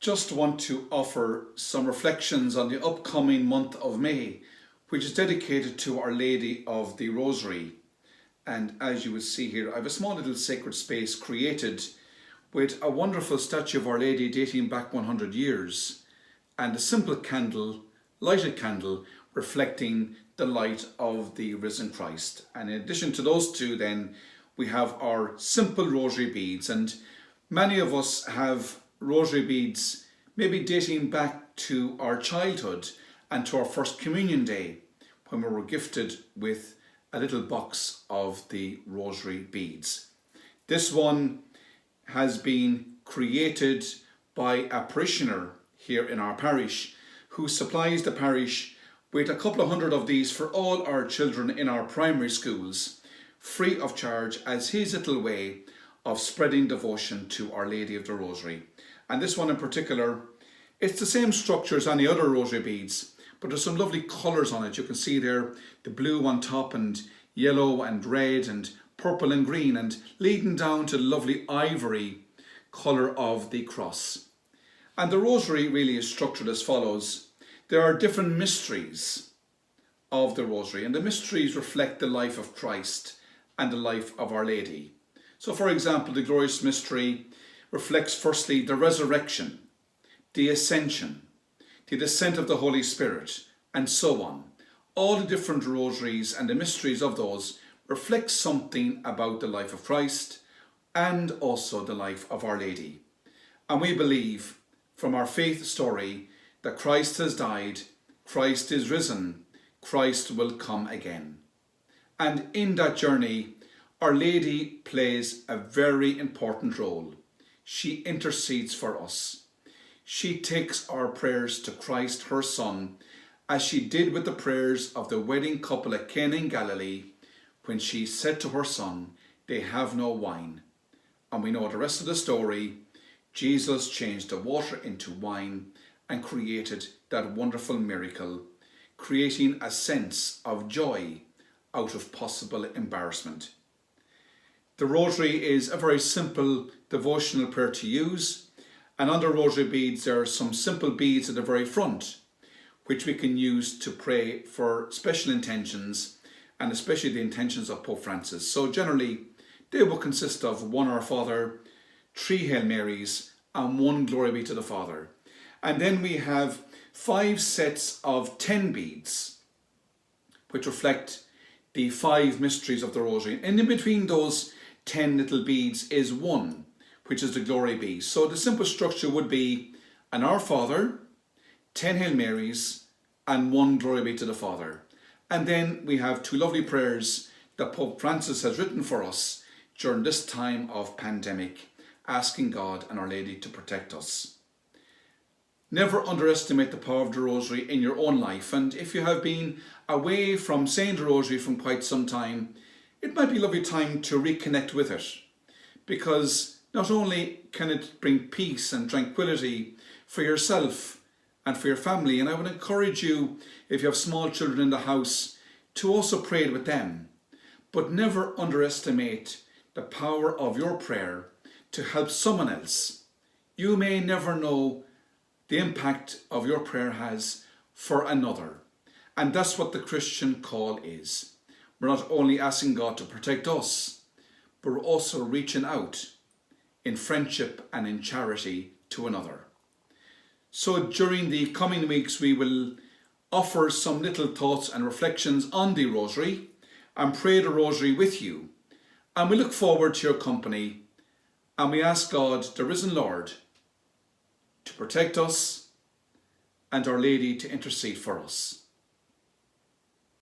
Just want to offer some reflections on the upcoming month of May, which is dedicated to Our Lady of the Rosary. And as you will see here, I have a small little sacred space created with a wonderful statue of Our Lady dating back 100 years and a simple candle, lighted candle, reflecting the light of the risen Christ. And in addition to those two, then we have our simple rosary beads, and many of us have rosary beads maybe dating back to our childhood and to our first communion day when we were gifted with a little box of the rosary beads. This one has been created by a parishioner here in our parish who supplies the parish with a couple of hundred of these for all our children in our primary schools, free of charge, as his little way of spreading devotion to Our Lady of the Rosary. And this one in particular, it's the same structure as any other rosary beads, but there's some lovely colours on it. You can see there the blue on top and yellow and red and purple and green, and leading down to the lovely ivory colour of the cross. And the rosary really is structured as follows. There are different mysteries of the rosary, and the mysteries reflect the life of Christ and the life of Our Lady. So for example, the glorious mystery reflects firstly the resurrection, the ascension, the descent of the Holy Spirit, and so on. All the different rosaries and the mysteries of those reflect something about the life of Christ and also the life of Our Lady. And we believe from our faith story that Christ has died, Christ is risen, Christ will come again. And in that journey, Our Lady plays a very important role. She intercedes for us. She takes our prayers to Christ, her Son, as she did with the prayers of the wedding couple at Cana in Galilee, when she said to her son, "They have no wine." And we know the rest of the story. Jesus changed the water into wine and created that wonderful miracle, creating a sense of joy out of possible embarrassment. The rosary is a very simple devotional prayer to use, and under rosary beads there are some simple beads at the very front which we can use to pray for special intentions, and especially the intentions of Pope Francis. So generally they will consist of one Our Father, 3 Hail Marys, and 1 Glory be to the Father. And then we have 5 sets of 10 beads which reflect the 5 mysteries of the rosary, and in between those 10 little beads is one which is the Glory be. So the simple structure would be an Our Father, 10 Hail Marys, and 1 Glory be to the Father. And then we have 2 lovely prayers that Pope Francis has written for us during this time of pandemic, asking God and Our Lady to protect us. Never underestimate the power of the rosary in your own life, and if you have been away from saying the rosary from quite some time, it might be a lovely time to reconnect with it, because not only can it bring peace and tranquility for yourself and for your family, and I would encourage you, if you have small children in the house, to also pray it with them, but never underestimate the power of your prayer to help someone else. You may never know the impact of your prayer has for another. And that's what the Christian call is. We're not only asking God to protect us, but we're also reaching out in friendship and in charity to another. So during the coming weeks, we will offer some little thoughts and reflections on the rosary and pray the rosary with you. And we look forward to your company, and we ask God, the risen Lord, to protect us and Our Lady to intercede for us.